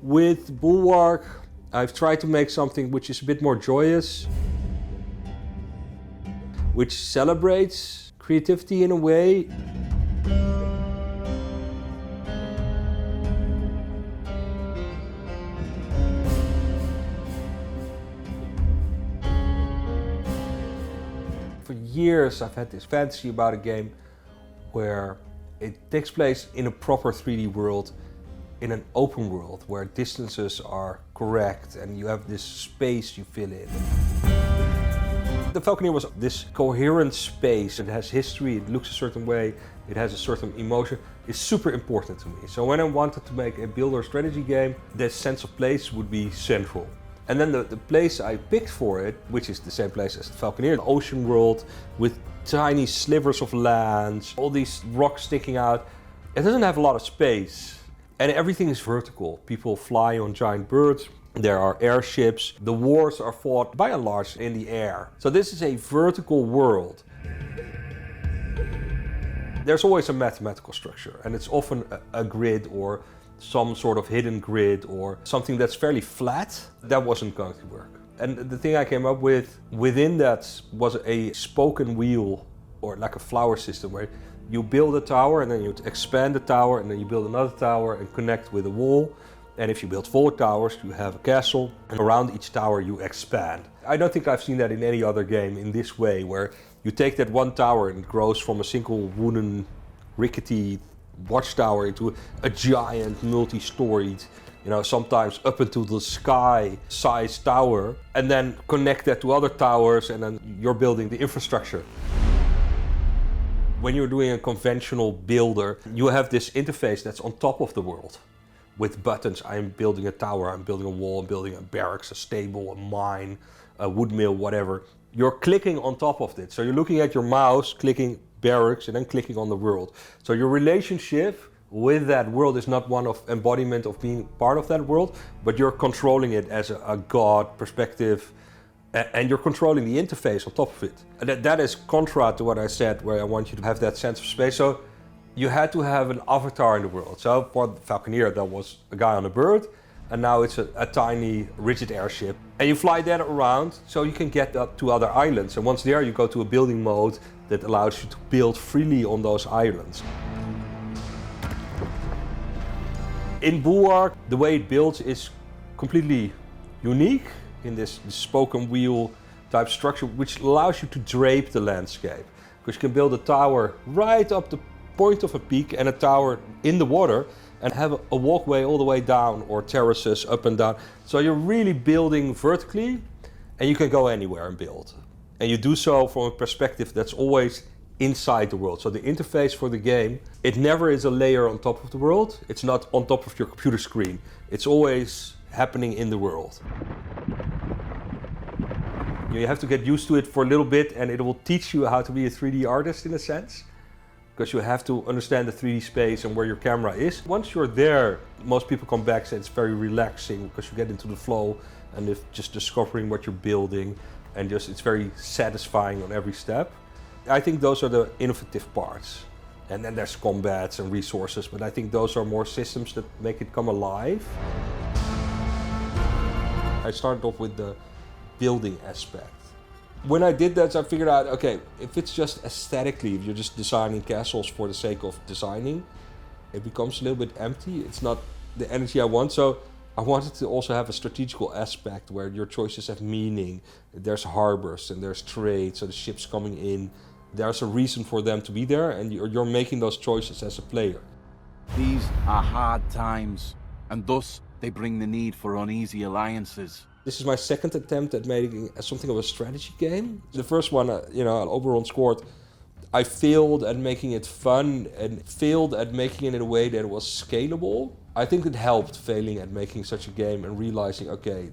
With Bulwark, I've tried to make something which is a bit more joyous, which celebrates creativity in a way. For years I've had this fantasy about a game where it takes place in a proper 3D world, in an open world where distances are correct and you have this space you fill in. The Falconeer was this coherent space. It has history, it looks a certain way, it has a certain emotion. It's super important to me. So when I wanted to make a builder strategy game, that sense of place would be central. And then the place I picked for it, which is the same place as the Falconeer, an ocean world with tiny slivers of land, all these rocks sticking out. It doesn't have a lot of space. And everything is vertical. People fly on giant birds. There are airships. The wars are fought by and large in the air. So this is a vertical world. There's always a mathematical structure, and it's often a grid or some sort of hidden grid or something that's fairly flat. That wasn't going to work. And the thing I came up with within that was a spoken wheel, or like a flower system, where you build a tower and then you expand the tower and then you build another tower and connect with a wall. And if you build 4 towers, you have a castle, and around each tower you expand. I don't think I've seen that in any other game in this way, where you take that one tower and it grows from a single wooden, rickety watchtower into a giant, multi-storied, sometimes up into the sky size tower, and then connect that to other towers, and then you're building the infrastructure. When you're doing a conventional builder, you have this interface that's on top of the world. With buttons, I'm building a tower, I'm building a wall, I'm building a barracks, a stable, a mine, a wood mill, whatever. You're clicking on top of it. So you're looking at your mouse, clicking barracks, and then clicking on the world. So your relationship with that world is not one of embodiment of being part of that world, but you're controlling it as a god perspective. And you're controlling the interface on top of it. And that is contra to what I said, where I want you to have that sense of space. So you had to have an avatar in the world. So for the Falconeer, that was a guy on a bird, and now it's a tiny rigid airship. And you fly that around so you can get up to other islands. And once there, you go to a building mode that allows you to build freely on those islands. In Bulwark, the way it builds is completely unique in this spoken wheel type structure, which allows you to drape the landscape. Because you can build a tower right up the point of a peak and a tower in the water and have a walkway all the way down, or terraces up and down. So you're really building vertically, and you can go anywhere and build. And you do so from a perspective that's always inside the world. So the interface for the game, it never is a layer on top of the world. It's not on top of your computer screen. It's always happening in the world. You have to get used to it for a little bit, and it will teach you how to be a 3D artist in a sense, because you have to understand the 3D space and where your camera is. Once you're there, most people come back and say it's very relaxing because you get into the flow and just discovering what you're building, and it's very satisfying on every step. I think those are the innovative parts. And then there's combats and resources, but I think those are more systems that make it come alive. I started off with the building aspect. When I did that, I figured out, okay, if it's just aesthetically, if you're just designing castles for the sake of designing, it becomes a little bit empty. It's not the energy I want. So I wanted to also have a strategical aspect where your choices have meaning. There's harbors and there's trade, so the ships coming in. There's a reason for them to be there, and you're making those choices as a player. These are hard times, and thus they bring the need for uneasy alliances. This is my second attempt at making something of a strategy game. The first one, Oberon scored. I failed at making it fun and failed at making it in a way that it was scalable. I think it helped failing at making such a game and realizing, okay,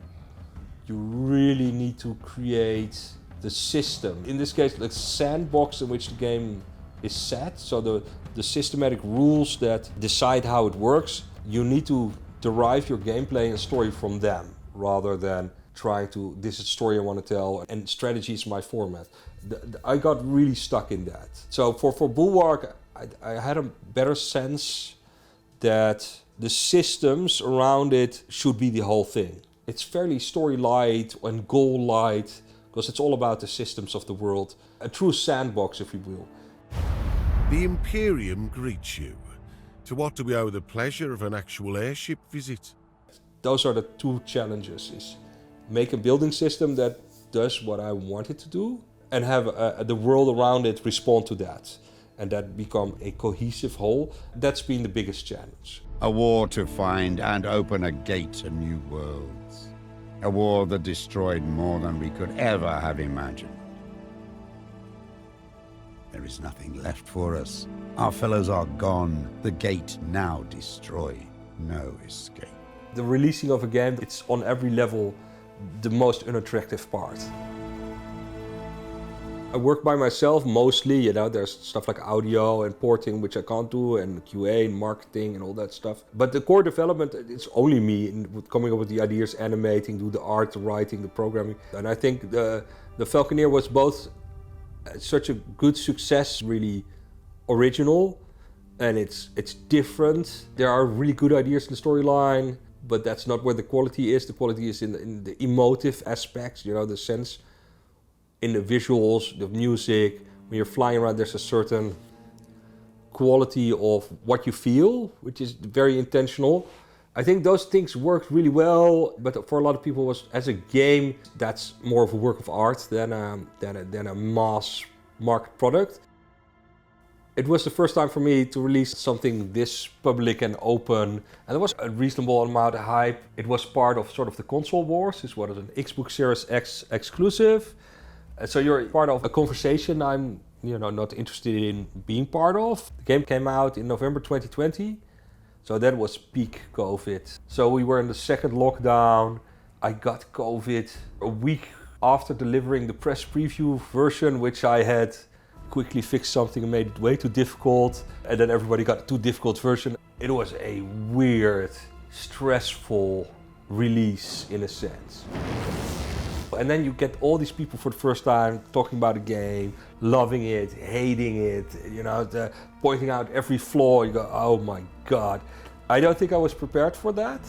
you really need to create the system. In this case, the sandbox in which the game is set, so the systematic rules that decide how it works, you need to derive your gameplay and story from them, rather than trying to, this is the story I want to tell, and strategy is my format. I got really stuck in that. So for Bulwark, I had a better sense that The systems around it should be the whole thing. It's fairly story light and goal light, because it's all about the systems of the world. A true sandbox, if you will. The Imperium greets you. To what do we owe the pleasure of an actual airship visit? Those are the two challenges, is make a building system that does what I want it to do, and have the world around it respond to that, and that become a cohesive whole. That's been the biggest challenge. A war to find and open a gate to new worlds. A war that destroyed more than we could ever have imagined. There is nothing left for us. Our fellows are gone. The gate now destroyed. No escape. The releasing of a game, it's on every level the most unattractive part. I work by myself mostly, you know, there's stuff like audio and porting, which I can't do, and QA and marketing and all that stuff. But the core development, it's only me coming up with the ideas, animating, do the art, the writing, the programming. And I think the Falconeer was both such a good success, really original, and it's different. There are really good ideas in the storyline, but that's not where the quality is. The quality is in the emotive aspects, you know, the sense, in the visuals, the music. When you're flying around, there's a certain quality of what you feel, which is very intentional. I think those things worked really well, but for a lot of people, was as a game, that's more of a work of art than a mass market product. It was the first time for me to release something this public and open, and there was a reasonable amount of hype. It was part of sort of the console wars. It's what is an Xbox Series X exclusive. So you're part of a conversation I'm, you know, not interested in being part of. The game came out in November 2020, so that was peak COVID. So we were in the second lockdown. I got COVID a week after delivering the press preview version, which I had quickly fixed something and made it way too difficult, and then everybody got a too difficult version. It was a weird, stressful release in a sense. And then you get all these people for the first time talking about the game, loving it, hating it, you know, pointing out every flaw. You go, oh my God. I don't think I was prepared for that.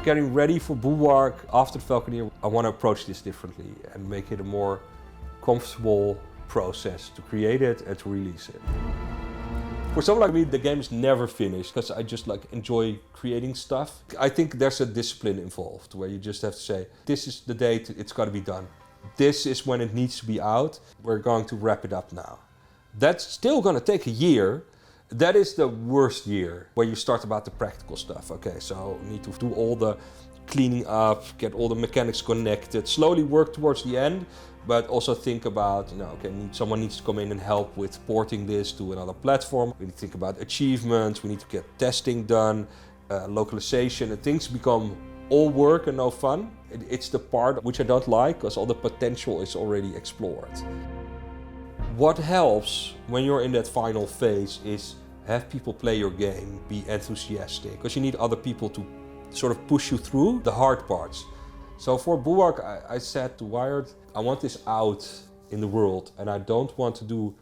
Getting ready for Bulwark after the Falconeer, I want to approach this differently and make it a more comfortable process to create it and to release it. For someone like me, the game is never finished because I just like enjoy creating stuff. I think there's a discipline involved where you just have to say, this is the date, it's got to be done. This is when it needs to be out. We're going to wrap it up now. That's still going to take a year. That is the worst year where you start about the practical stuff. Okay, so you need to do all the cleaning up, get all the mechanics connected, slowly work towards the end, but also think about, you know, okay, someone needs to come in and help with porting this to another platform. We need to think about achievements, we need to get testing done, localization, and things become all work and no fun. It's the part which I don't like, because all the potential is already explored. What helps when you're in that final phase is have people play your game, be enthusiastic, because you need other people to sort of push you through the hard parts. So for Bulwark, I said to Wired, I want this out in the world, and I don't want to do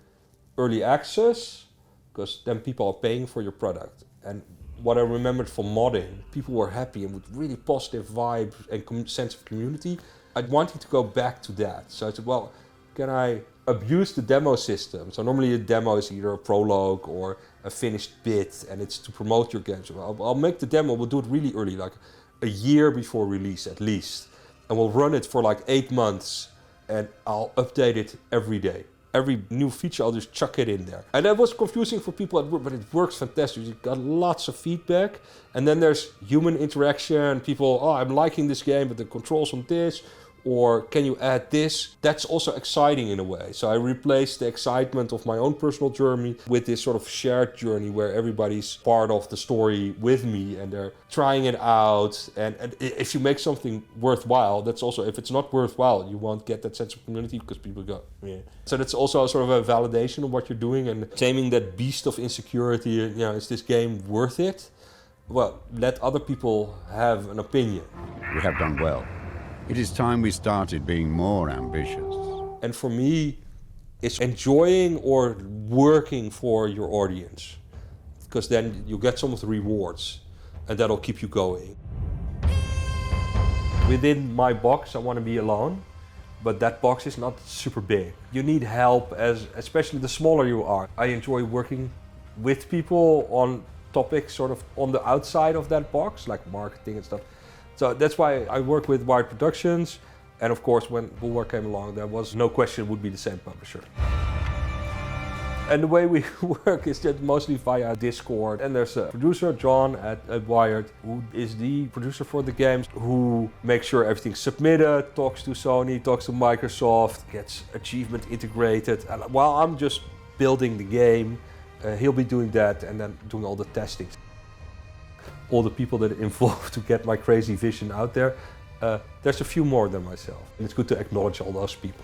early access, because then people are paying for your product. And what I remembered from modding, people were happy and with really positive vibes and sense of community. I wanted to go back to that. So I said, well, can I abuse the demo system? So normally a demo is either a prologue or a finished bit, and it's to promote your game. So I'll make the demo, we'll do it really early, like a year before release at least. And we'll run it for like 8 months, and I'll update it every day. Every new feature, I'll just chuck it in there. And that was confusing for people at work, but it works fantastic. You got lots of feedback. And then there's human interaction. People, oh, I'm liking this game, but the controls on this. Or can you add this? That's also exciting in a way. So I replaced the excitement of my own personal journey with this sort of shared journey where everybody's part of the story with me and they're trying it out. And if you make something worthwhile, that's also, if it's not worthwhile, you won't get that sense of community because people go, yeah. So that's also sort of a validation of what you're doing and taming that beast of insecurity. You know, is this game worth it? Well, let other people have an opinion. We have done well. It is time we started being more ambitious. And for me, it's enjoying or working for your audience. because then you get some of the rewards and that'll keep you going. Within my box, I want to be alone, but that box is not super big. You need help, especially the smaller you are. I enjoy working with people on topics sort of on the outside of that box, like marketing and stuff. So that's why I work with Wired Productions. And of course, when Bulwark came along, there was no question it would be the same publisher. And the way we work is that mostly via Discord. And there's a producer, John, at Wired, who is the producer for the games, who makes sure everything's submitted, talks to Sony, talks to Microsoft, gets achievement integrated. And while I'm just building the game, he'll be doing that and then doing all the testing. All the people that are involved to get my crazy vision out there, there's a few more than myself. And it's good to acknowledge all those people.